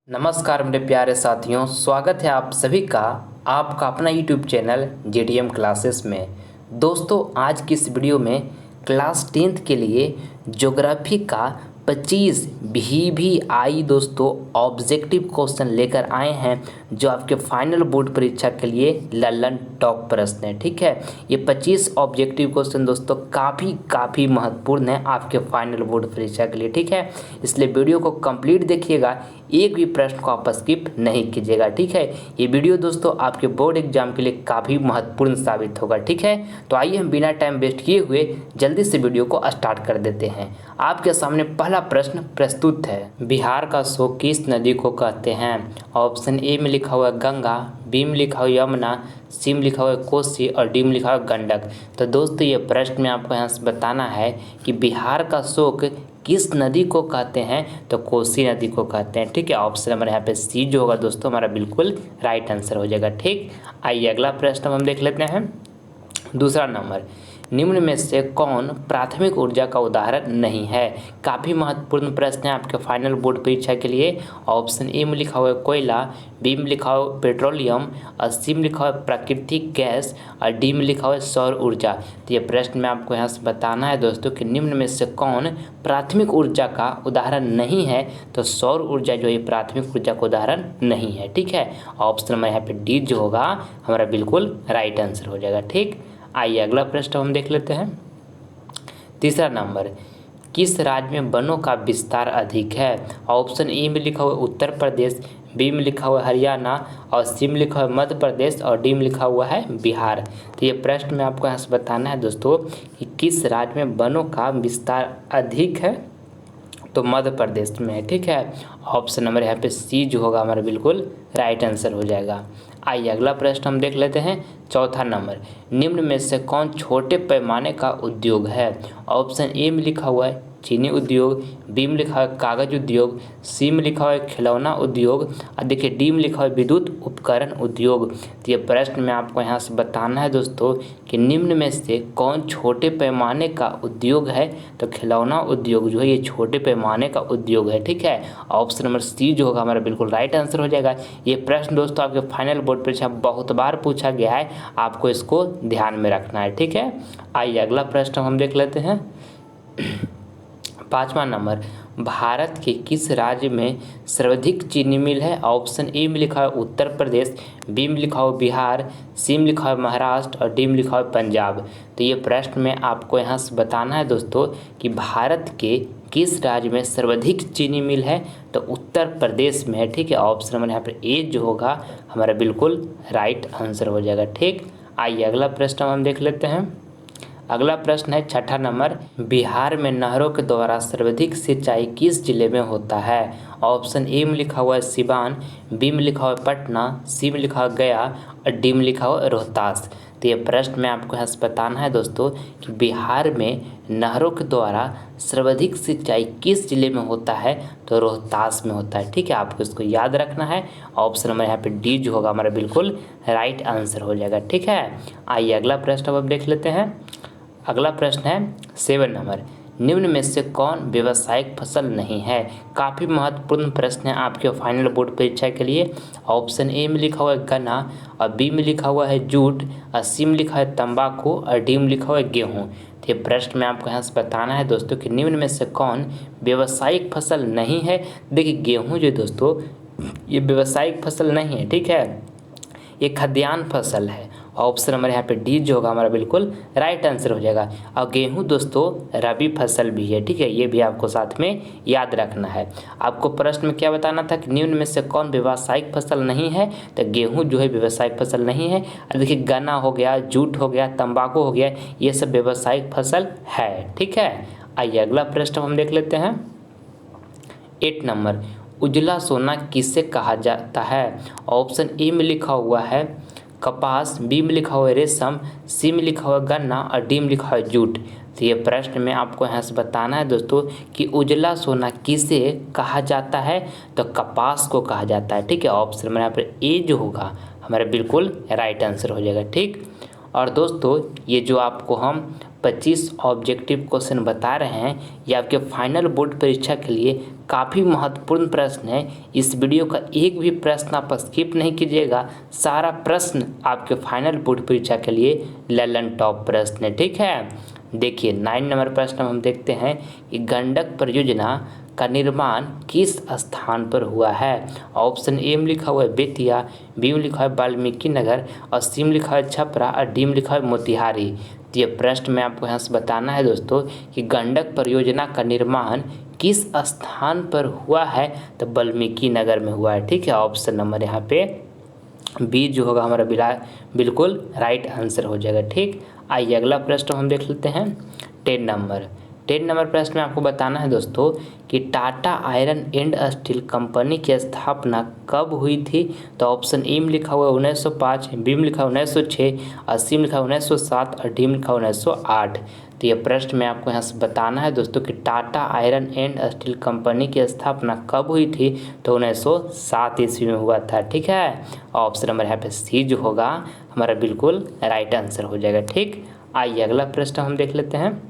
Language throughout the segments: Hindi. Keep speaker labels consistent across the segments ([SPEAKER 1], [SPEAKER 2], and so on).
[SPEAKER 1] नमस्कार मेरे प्यारे साथियों, स्वागत है आप सभी का आपका अपना यूट्यूब चैनल जेडीएम क्लासेस में। दोस्तों, आज की इस वीडियो में क्लास 10th के लिए ज्योग्राफी का 25 VVI दोस्तों ऑब्जेक्टिव क्वेश्चन लेकर आए हैं, जो आपके फाइनल बोर्ड परीक्षा के लिए लल्लन टॉप प्रश्न है। ठीक है, ये 25 ऑब्जेक्टिव क्वेश्चन दोस्तों काफ़ी महत्वपूर्ण है आपके फाइनल बोर्ड परीक्षा के लिए। ठीक है, इसलिए वीडियो को कंप्लीट देखिएगा, एक भी प्रश्न को आप स्किप नहीं कीजिएगा। ठीक है, ये वीडियो दोस्तों आपके बोर्ड एग्जाम के लिए काफ़ी महत्वपूर्ण साबित होगा। ठीक है, तो आइए हम बिना टाइम वेस्ट किए हुए जल्दी से वीडियो को स्टार्ट कर देते हैं। आपके सामने पहला प्रश्न प्रस्तुत है। बिहार का शोक किस नदी को कहते हैं? ऑप्शन ए में लिखा हुआ है गंगा, बी में लिखा हुआ है यमुना, सी में लिखा हुआ है कोसी और डी में लिखा हुआ है गंडक। तो दोस्तों ये प्रश्न में आपको यहाँ से बताना है कि बिहार का शोक किस नदी को कहते हैं? तो कोसी नदी को कहते हैं। ठीक है, ऑप्शन नंबर यहाँ पे सी जो होगा दोस्तों हमारा बिल्कुल राइट आंसर हो जाएगा। ठीक, आइए अगला प्रश्न हम देख लेते हैं। दूसरा नंबर, निम्न में से कौन प्राथमिक ऊर्जा का उदाहरण नहीं है? काफ़ी महत्वपूर्ण प्रश्न है आपके फाइनल बोर्ड परीक्षा के लिए। ऑप्शन ए में लिखा हुआ है कोयला, बी में लिखा हुआ है पेट्रोलियम और सी में लिखा हुआ है प्राकृतिक गैस और डी में लिखा हुआ है सौर ऊर्जा। तो ये प्रश्न में आपको यहाँ से बताना है दोस्तों कि निम्न में से कौन प्राथमिक ऊर्जा का उदाहरण नहीं है? तो सौर ऊर्जा जो है प्राथमिक ऊर्जा का उदाहरण नहीं है। ठीक है, ऑप्शन नंबर यहाँ पे डी जो होगा हमारा बिल्कुल राइट आंसर हो जाएगा। ठीक, आइए अगला प्रश्न हम देख लेते हैं। तीसरा नंबर, किस राज्य में वनों का विस्तार अधिक है? ऑप्शन ए में लिखा हुआ उत्तर प्रदेश, बी में लिखा हुआ हरियाणा और सी में लिखा हुआ मध्य प्रदेश और डी में लिखा हुआ है बिहार। तो ये प्रश्न में आपको यहाँ से बताना है दोस्तों कि किस राज्य में वनों का विस्तार अधिक है? तो मध्य प्रदेश में है। ठीक है, ऑप्शन नंबर यहाँ पे सी जो होगा हमारा बिल्कुल राइट आंसर हो जाएगा। आइए अगला प्रश्न हम देख लेते हैं। चौथा नंबर, निम्न में से कौन छोटे पैमाने का उद्योग है? ऑप्शन ए में लिखा हुआ है चीनी उद्योग, बी में लिखा है कागज उद्योग, सी में लिखा हुआ है खिलौना उद्योग और देखिए डी में लिखा हुआ है विद्युत उपकरण उद्योग। तो ये प्रश्न में आपको यहाँ से बताना है दोस्तों कि निम्न में से कौन छोटे पैमाने का उद्योग है? तो खिलौना उद्योग जो है ये छोटे पैमाने का उद्योग है। ठीक है, ऑप्शन नंबर सी जो होगा हमारा बिल्कुल राइट आंसर हो जाएगा। ये प्रश्न दोस्तों आपके फाइनल बोर्ड परीक्षा बहुत बार पूछा गया है, आपको इसको ध्यान में रखना है। ठीक है, आइए अगला प्रश्न हम देख लेते हैं। पाँचवा नंबर, भारत के किस राज्य में सर्वाधिक चीनी मिल है? ऑप्शन ए में लिखा है उत्तर प्रदेश, बी में लिखा हुआ बिहार, सी में लिखा है महाराष्ट्र और डी में लिखा है पंजाब। तो ये प्रश्न में आपको यहाँ से बताना है दोस्तों कि भारत के किस राज्य में सर्वाधिक चीनी मिल है? तो उत्तर प्रदेश में है। ठीक है, ऑप्शन नंबर यहाँ पर ए जो होगा हमारा बिल्कुल राइट आंसर हो जाएगा। ठीक, आइए अगला प्रश्न हम देख लेते हैं। अगला प्रश्न है छठा नंबर, बिहार में नहरों के द्वारा सर्वाधिक सिंचाई किस जिले में होता है? ऑप्शन ए में लिखा हुआ है सिवान, बी में लिखा हुआ है पटना, सी में लिखा हुआ है गया और डी में लिखा हुआ है रोहतास। तो ये प्रश्न में आपको यहाँ से बताना है दोस्तों कि बिहार में नहरों के द्वारा सर्वाधिक सिंचाई किस जिले में होता है? तो रोहतास में होता है। ठीक है, आपको इसको याद रखना है। ऑप्शन नंबर यहाँ पे डी जो होगा हमारा बिल्कुल राइट आंसर हो जाएगा। ठीक है, आइए अगला प्रश्न अब देख लेते हैं। अगला प्रश्न है 7 नंबर, निम्न में से कौन व्यावसायिक फसल नहीं है? काफ़ी महत्वपूर्ण प्रश्न है आपके फाइनल बोर्ड परीक्षा के लिए। ऑप्शन ए में लिखा हुआ है गन्ना और बी में लिखा हुआ है जूट और सी में लिखा है तंबाकू और डी में लिखा हुआ है गेहूँ। तो ये प्रश्न में आपको यहाँ से बताना है दोस्तों कि निम्न में से कौन व्यावसायिक फसल नहीं है। देखिए गेहूँ जो दोस्तों ये व्यावसायिक फसल नहीं है। ठीक है, ये खाद्यान्न फसल है। ऑप्शन नंबर यहाँ पे डी जो होगा हमारा बिल्कुल राइट आंसर हो जाएगा। और गेहूं दोस्तों रबी फसल भी है। ठीक है, ये भी आपको साथ में याद रखना है। आपको प्रश्न में क्या बताना था कि निम्न में से कौन व्यावसायिक फसल नहीं है? तो गेहूं जो है व्यावसायिक फसल नहीं है। और देखिए गन्ना हो गया, जूट हो गया, तंबाकू हो गया, ये सब व्यावसायिक फसल है। ठीक है, आइए अगला प्रश्न हम देख लेते हैं। 8 नंबर, उजला सोना किसे कहा जाता है? ऑप्शन ए में लिखा हुआ है कपास, बी में लिखा हुआ है रेशम, सी में लिखा हुआ है गन्ना और डी में लिखा हुआ है जूट। तो ये प्रश्न में आपको यहाँ से बताना है दोस्तों कि उजला सोना किसे कहा जाता है? तो कपास को कहा जाता है। ठीक है, ऑप्शन में यहाँ पर ए जो होगा हमारा बिल्कुल राइट आंसर हो जाएगा। ठीक, और दोस्तों ये जो आपको हम 25 ऑब्जेक्टिव क्वेश्चन बता रहे हैं। ये आपके फाइनल बोर्ड परीक्षा के लिए काफ़ी महत्वपूर्ण प्रश्न है। इस वीडियो का एक भी प्रश्न आप स्किप नहीं कीजिएगा। सारा प्रश्न आपके फाइनल बोर्ड परीक्षा के लिए ललन टॉप प्रश्न है, ठीक है। देखिए 9 नंबर प्रश्न हम देखते हैं कि गंडक परियोजना का निर्माण किस स्थान पर हुआ है। ऑप्शन ए में लिखा हुआ है बेतिया, बी में लिखा है वाल्मीकि नगर, और सी में लिखा है छपरा, और डी में लिखा है मोतिहारी। तो ये प्रश्न में आपको यहाँ से बताना है दोस्तों कि गंडक परियोजना का निर्माण किस स्थान पर हुआ है। तो वाल्मीकि नगर में हुआ है, ठीक है। ऑप्शन नंबर यहाँ पे बी जो होगा हमारा बिल्कुल राइट आंसर हो जाएगा, ठीक। आइए अगला प्रश्न हम देख लेते हैं 10 नंबर प्रश्न में आपको बताना है दोस्तों कि Tata iron and steel company की स्थापना कब हुई थी। तो ऑप्शन ए में लिखा हुआ है 1905, बी में लिखा है 1906, और सी में लिखा है 1907, और डी में लिखा है 1908। तो ये प्रश्न में आपको यहाँ से बताना है दोस्तों कि Tata iron and steel company की स्थापना कब हुई थी। तो 1907 ईस्वी में हुआ था, ठीक है। ऑप्शन नंबर यहाँ पे सी जो होगा हमारा बिल्कुल राइट आंसर हो जाएगा, ठीक। आइए अगला प्रश्न हम देख लेते हैं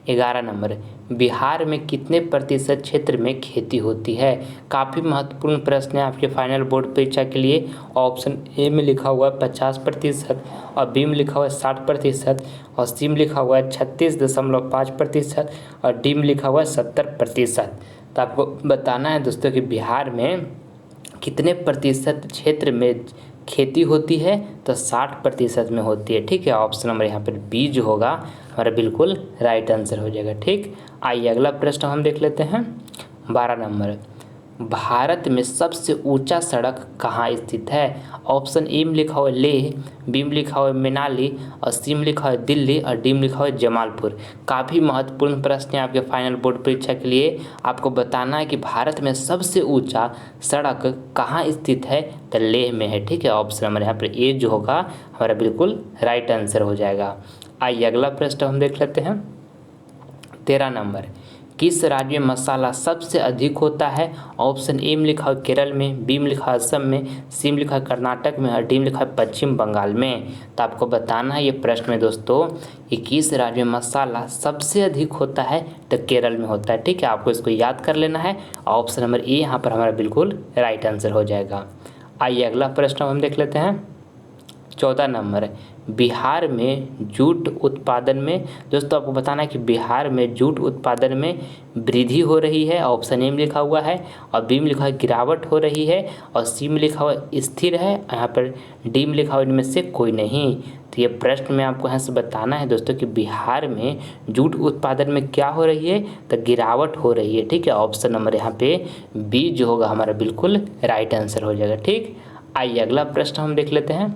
[SPEAKER 1] 11 नंबर, बिहार में कितने प्रतिशत क्षेत्र में खेती होती है। काफ़ी महत्वपूर्ण प्रश्न है आपके फाइनल बोर्ड परीक्षा के लिए। ऑप्शन ए में लिखा हुआ है 50%, और बी में लिखा हुआ है 60%, और सी में लिखा हुआ है 36.5%, और डी में लिखा हुआ है 70%। तो आपको बताना है दोस्तों कि बिहार में कितने प्रतिशत क्षेत्र में खेती होती है। तो 60% में होती है, ठीक है। ऑप्शन नंबर यहाँ पर बी जो होगा हमारा बिल्कुल राइट आंसर हो जाएगा, ठीक। आइए अगला प्रश्न हम देख लेते हैं 12 नंबर, भारत में सबसे ऊंचा सड़क कहाँ स्थित है। ऑप्शन ए में लिखा हुआ है लेह, बी में लिखा हुआ है मनाली, और सी में लिखा हुआ है दिल्ली, और डी में लिखा हुआ है जमालपुर। काफ़ी महत्वपूर्ण प्रश्न है आपके फाइनल बोर्ड परीक्षा के लिए। आपको बताना है कि भारत में सबसे ऊंचा सड़क कहाँ स्थित है। तो लेह में है, ठीक है। ऑप्शन नंबर यहाँ पर ए जो होगा हमारा बिल्कुल राइट आंसर हो जाएगा। आइए अगला प्रश्न हम देख लेते हैं 13 नंबर, किस राज्य में मसाला सबसे अधिक होता है। ऑप्शन ए में लिखा है केरल में, बी में लिखा है असम में, सी में लिखा है कर्नाटक में, और डी में लिखा है पश्चिम बंगाल में। तो आपको बताना है ये प्रश्न में दोस्तों कि किस राज्य में मसाला सबसे अधिक होता है। तो केरल में होता है, ठीक है। आपको इसको याद कर लेना है। ऑप्शन नंबर ए यहाँ पर हमारा बिल्कुल राइट आंसर हो जाएगा। आइए अगला प्रश्न हम देख लेते हैं 14 नंबर, बिहार में जूट उत्पादन में। दोस्तों आपको बताना है कि बिहार में जूट उत्पादन में वृद्धि हो रही है। ऑप्शन ए में लिखा हुआ है, और बी में लिखा है गिरावट हो रही है, और सी में लिखा हुआ स्थिर है, यहाँ पर डी में लिखा हुआ इनमें से कोई नहीं। तो ये प्रश्न में आपको यहाँ से बताना है दोस्तों कि बिहार में जूट उत्पादन में क्या हो रही है। तो गिरावट हो रही है, ठीक है। ऑप्शन नंबर यहाँ पे बी जो होगा हमारा बिल्कुल राइट आंसर हो जाएगा, ठीक। आइए अगला प्रश्न हम देख लेते हैं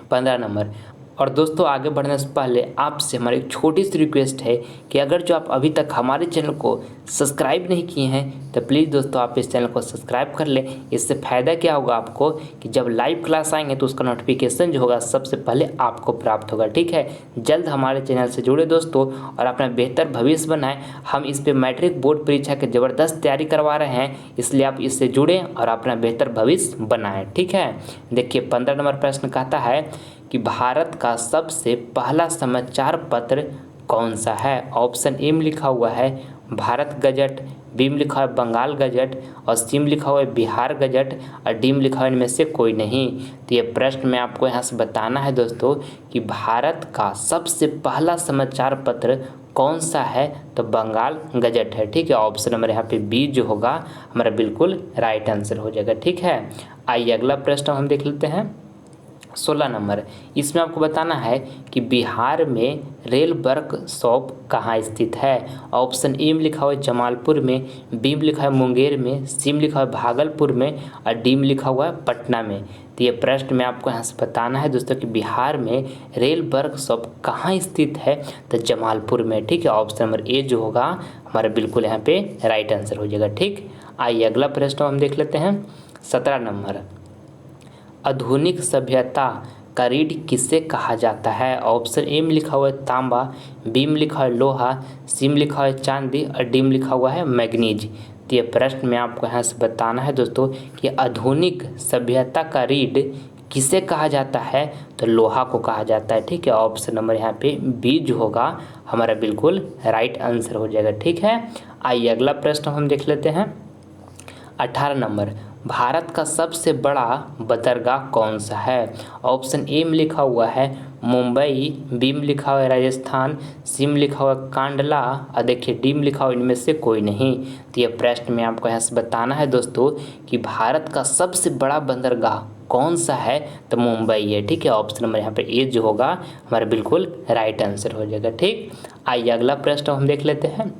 [SPEAKER 1] 15 नंबर। और दोस्तों आगे बढ़ने से पहले आपसे हमारी एक छोटी सी रिक्वेस्ट है कि अगर जो आप अभी तक हमारे चैनल को सब्सक्राइब नहीं किए हैं तो प्लीज़ दोस्तों आप इस चैनल को सब्सक्राइब कर लें। इससे फ़ायदा क्या होगा आपको कि जब लाइव क्लास आएंगे तो उसका नोटिफिकेशन जो होगा सबसे पहले आपको प्राप्त होगा, ठीक है। जल्द हमारे चैनल से जुड़े दोस्तों और अपना बेहतर भविष्य बनाएं। हम इस पर मैट्रिक बोर्ड परीक्षा की ज़बरदस्त तैयारी करवा रहे हैं, इसलिए आप इससे जुड़ें और अपना बेहतर भविष्य बनाएं, ठीक है। देखिए 15 नंबर प्रश्न कहता है कि भारत का सबसे पहला समाचार पत्र कौन सा है। ऑप्शन ए में लिखा हुआ है भारत गजट, बी में लिखा है बंगाल गजट, और सी में लिखा हुआ है बिहार गजट, और डी में लिखा हुआ है इनमें से कोई नहीं। तो ये प्रश्न में आपको यहाँ से बताना है दोस्तों कि भारत का सबसे पहला समाचार पत्र कौन सा है। तो बंगाल गजट है, ठीक है। ऑप्शन नंबर यहाँ पे बी जो होगा हमारा बिल्कुल राइट आंसर हो जाएगा, ठीक है। आइए अगला प्रश्न हम देख लेते हैं 16 नंबर। इसमें आपको बताना है कि बिहार में रेल वर्कशॉप कहाँ स्थित है। ऑप्शन ए में लिखा हुआ है जमालपुर में, बी में लिखा है मुंगेर में, सी में लिखा है भागलपुर में, और डी में लिखा हुआ है पटना में। तो ये प्रश्न में आपको यहाँ से बताना है दोस्तों कि बिहार में रेल वर्कशॉप कहाँ स्थित है। तो जमालपुर में, ठीक है। ऑप्शन नंबर ए जो होगा हमारा बिल्कुल यहाँ पे राइट आंसर हो जाएगा, ठीक। आइए अगला प्रश्न हम देख लेते हैं 17 नंबर। आधुनिक सभ्यता का रीढ़ किसे कहा जाता है। ऑप्शन ए में लिखा हुआ है तांबा, बी में लिखा है लोहा, सी में लिखा हुआ है चांदी, और डी में लिखा हुआ है मैग्नीज। तो ये प्रश्न में आपको यहाँ से बताना है दोस्तों कि आधुनिक सभ्यता का रीढ़ किसे कहा जाता है? तो लोहा को कहा जाता है। ठीक है, ऑप्शन नंबर यहाँ पे बी जो होगा हमारा बिल्कुल राइट आंसर हो जाएगा। ठीक है, आइए अगला प्रश्न हम देख लेते हैं। 18 नंबर, भारत का सबसे बड़ा बंदरगाह कौन सा है? ऑप्शन ए में लिखा हुआ है मुंबई, बी में लिखा हुआ है राजस्थान, सी में लिखा हुआ है कांडला और देखिए डी में लिखा हुआ इनमें से कोई नहीं। तो ये प्रश्न में आपको यहाँ से बताना है दोस्तों कि भारत का सबसे बड़ा बंदरगाह कौन सा है? तो मुंबई है। ठीक है, ऑप्शन नंबर यहाँ पे ए जो होगा हमारा बिल्कुल राइट आंसर हो जाएगा। ठीक, आइए अगला प्रश्न हम देख लेते हैं।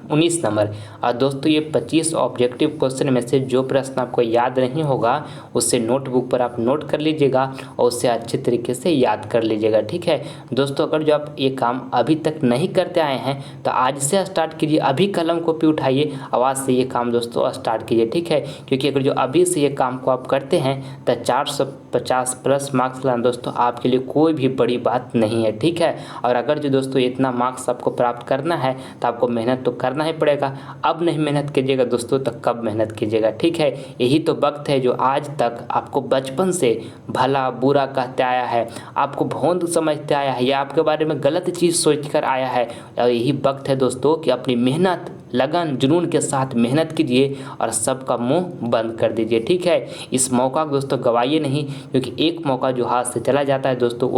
[SPEAKER 1] 19 नंबर, और दोस्तों ये 25 ऑब्जेक्टिव क्वेश्चन में से जो प्रश्न आपको याद नहीं होगा उससे नोटबुक पर आप नोट कर लीजिएगा और उससे अच्छे तरीके से याद कर लीजिएगा। ठीक है दोस्तों, अगर जो आप ये काम अभी तक नहीं करते आए हैं तो आज से स्टार्ट कीजिए, अभी कलम कॉपी उठाइए, आवाज़ से ये काम दोस्तों स्टार्ट कीजिए। ठीक है, क्योंकि अगर जो अभी से ये काम को आप करते हैं तो 450 प्लस मार्क्स लाना दोस्तों आपके लिए कोई भी बड़ी बात नहीं है। ठीक है, और अगर जो दोस्तों इतना मार्क्स आपको प्राप्त करना है तो आपको मेहनत तो करना ही पड़ेगा। अब नहीं मेहनत कीजिएगा दोस्तों तो कब मेहनत कीजिएगा। ठीक है, यही तो वक्त है जो आज तक आपको बचपन से भला बुरा कहते आया है, आपको भोंद समझते आया है या आपके बारे में गलत चीज़ सोचकर आया है, और यही वक्त है दोस्तों कि अपनी मेहनत लगन जुनून के साथ मेहनत कीजिए और सबका मुंह बंद कर दीजिए। ठीक है, इस मौका को दोस्तों गवाइए नहीं, क्योंकि एक मौका जो हाथ से चला जाता है दोस्तों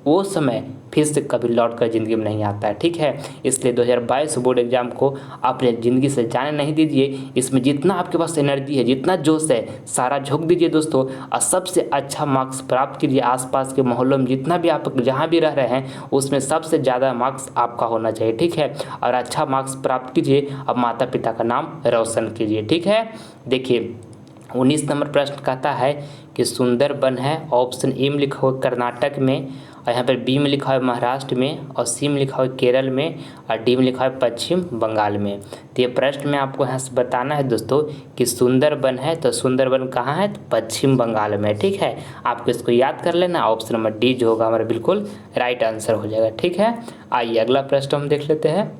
[SPEAKER 1] वो समय फिर से कभी लौट कर ज़िंदगी में नहीं आता है। ठीक है, इसलिए 2022 बोर्ड एग्जाम को अपने ज़िंदगी से जाने नहीं दीजिए। इसमें जितना आपके पास एनर्जी है, जितना जोश है, सारा झोंक दीजिए दोस्तों और सबसे अच्छा मार्क्स प्राप्त कीजिए। आसपास के मोहल्लों में जितना भी आप जहाँ भी रह रहे हैं उसमें सबसे ज़्यादा मार्क्स आपका होना चाहिए। ठीक है, और अच्छा मार्क्स प्राप्त कीजिए, अब माता पिता का नाम रोशन कीजिए। ठीक है, देखिए 19 नंबर प्रश्न कहता है कि सुंदरबन है, ऑप्शन ए में लिखा हुआ कर्नाटक में, और यहाँ पर बी में लिखा है महाराष्ट्र में, और सी में लिखा है केरल में, और डी में लिखा है पश्चिम बंगाल में। तो ये प्रश्न में आपको यहाँ से बताना है दोस्तों कि सुंदरबन है तो सुंदरबन कहाँ है? तो पश्चिम बंगाल में। ठीक है, आपको इसको याद कर लेना, ऑप्शन नंबर डी जो होगा हमारा बिल्कुल राइट आंसर हो जाएगा। ठीक है, आइए अगला प्रश्न हम देख लेते हैं।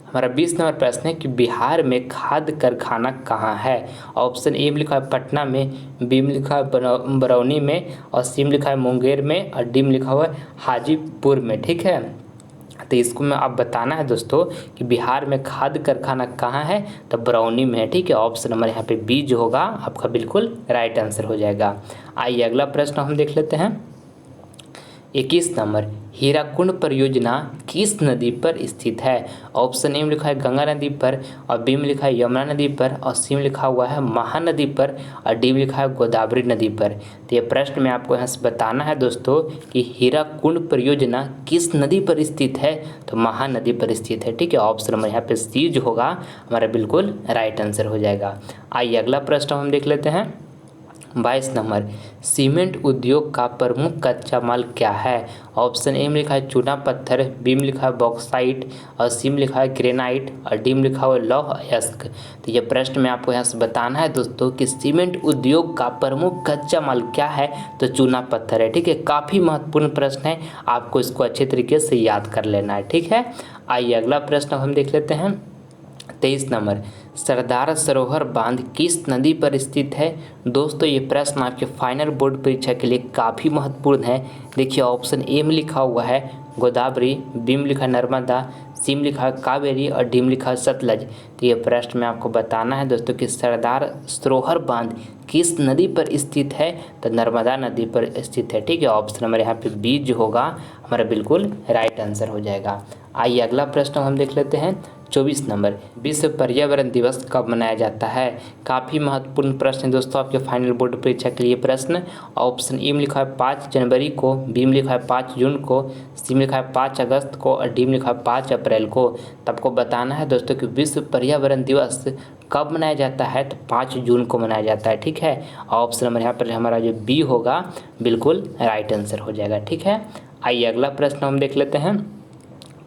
[SPEAKER 1] हमारा 20 नंबर प्रश्न है कि बिहार में खाद कारखाना कहाँ है? ऑप्शन ए में लिखा है पटना में, बी में लिखा है बरौनी में, और सी में लिखा है मुंगेर में, और डी में लिखा हुआ है हाजीपुर में। ठीक है, तो इसको में आप बताना है दोस्तों कि बिहार में खाद कारखाना कहाँ है? तो बरौनी में है। ठीक है, ऑप्शन नंबर यहाँ पे बी जो होगा आपका बिल्कुल राइट आंसर हो जाएगा। आइए अगला प्रश्न हम देख लेते हैं। 21 नंबर, हीराकुंड परियोजना किस नदी पर स्थित है? ऑप्शन ए में लिखा है गंगा नदी पर, और बी में लिखा है यमुना नदी पर, और सी में लिखा हुआ है महानदी पर, और डी में लिखा है गोदावरी नदी पर। तो ये प्रश्न में आपको यहाँ से बताना है दोस्तों कि हीराकुंड परियोजना किस नदी पर स्थित है? तो महानदी पर स्थित है। ठीक है, ऑप्शन नंबर यहाँ पे सी जो होगा हमारा बिल्कुल राइट आंसर हो जाएगा। आइए अगला प्रश्न हम देख लेते हैं। 22 नंबर, सीमेंट उद्योग का प्रमुख कच्चा माल क्या है? ऑप्शन ए में लिखा है चूना पत्थर, बी में लिखा है बॉक्साइट, और सी में लिखा है ग्रेनाइट, और डी में लिखा हुआ है लौह अयस्क। तो ये प्रश्न में आपको यहाँ से बताना है दोस्तों कि सीमेंट उद्योग का प्रमुख कच्चा माल क्या है? तो चूना पत्थर है। ठीक है, काफ़ी महत्वपूर्ण प्रश्न है, आपको इसको अच्छे तरीके से याद कर लेना है। ठीक है, आइए अगला प्रश्न हम देख लेते हैं। 23 नंबर, सरदार सरोवर बांध किस नदी पर स्थित है? दोस्तों ये प्रश्न आपके फाइनल बोर्ड परीक्षा के लिए काफ़ी महत्वपूर्ण है। देखिए ऑप्शन ए में लिखा हुआ है गोदावरी, बी में लिखा है नर्मदा, सी में लिखा है कावेरी, और डी में लिखा है सतलज। तो ये प्रश्न में आपको बताना है दोस्तों कि सरदार सरोवर बांध किस नदी पर स्थित है? तो नर्मदा नदी पर स्थित है। ठीक है, ऑप्शन नंबर यहाँ पे बी जो होगा हमारा बिल्कुल राइट आंसर हो जाएगा। आइए अगला प्रश्न हम देख लेते हैं। 24 नंबर, विश्व पर्यावरण दिवस कब मनाया जाता है? काफ़ी महत्वपूर्ण प्रश्न है दोस्तों आपके फाइनल बोर्ड परीक्षा के लिए प्रश्न। ऑप्शन ए में लिखा है 5 जनवरी को, बी में लिखा है 5 जून को, सी में लिखा है 5 अगस्त को, और डी में लिखा है 5 अप्रैल को। तो आपको बताना है दोस्तों कि विश्व पर्यावरण दिवस कब मनाया जाता है? तो 5 जून को मनाया जाता है। ठीक है, ऑप्शन नंबर यहाँ पर हमारा जो बी होगा बिल्कुल राइट आंसर हो जाएगा। ठीक है, आइए अगला प्रश्न हम देख लेते हैं।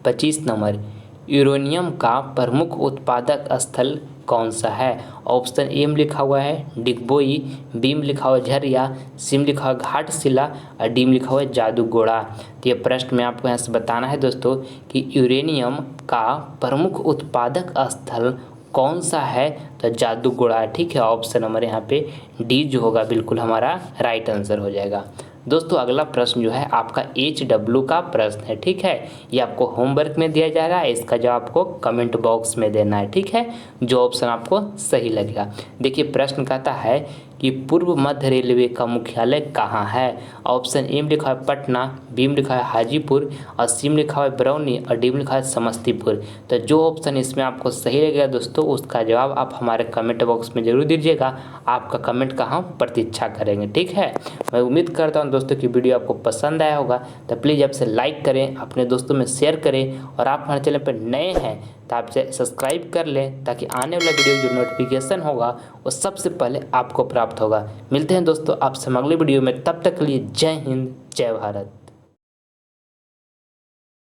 [SPEAKER 1] 25 नंबर, यूरेनियम का प्रमुख उत्पादक स्थल कौन सा है? ऑप्शन ए में लिखा हुआ है डिगबोई, बी में लिखा हुआ है झरिया, सी में लिखा हुआ है घाटशिला, और डी में लिखा हुआ है जादूगोड़ा। तो ये प्रश्न में आपको यहाँ से बताना है दोस्तों कि यूरेनियम का प्रमुख उत्पादक स्थल कौन सा है? तो जादू घोड़ा है। ठीक है, ऑप्शन नंबर यहाँ पे डी जो होगा बिल्कुल हमारा राइट आंसर हो जाएगा। दोस्तों अगला प्रश्न जो है आपका HW का प्रश्न है। ठीक है, ये आपको होमवर्क में दिया जा रहा है, इसका जवाब आपको कमेंट बॉक्स में देना है। ठीक है, जो ऑप्शन आपको सही लगेगा। देखिए प्रश्न कहता है कि पूर्व मध्य रेलवे का मुख्यालय कहाँ है? ऑप्शन ए में लिखा है पटना, बी में लिखा है हाजीपुर, और सी में लिखा है बरौनी, और डी में लिखा है समस्तीपुर। तो जो ऑप्शन इसमें आपको सही लगेगा दोस्तों, उसका जवाब आप हमारे कमेंट बॉक्स में जरूर दीजिएगा। आपका कमेंट का हम प्रतीक्षा करेंगे। ठीक है, मैं उम्मीद करता हूँ दोस्तों की वीडियो आपको पसंद आया होगा। तो प्लीज़ आपसे लाइक करें, अपने दोस्तों में शेयर करें, और आप हमारे चैनल पर नए हैं तो आपसे सब्सक्राइब कर लें, ताकि आने वाला वीडियो जो नोटिफिकेशन होगा वो सबसे पहले आपको प्राप्त होगा। मिलते हैं दोस्तों आपसे अगले वीडियो में, तब तक के लिए जय हिंद जय भारत।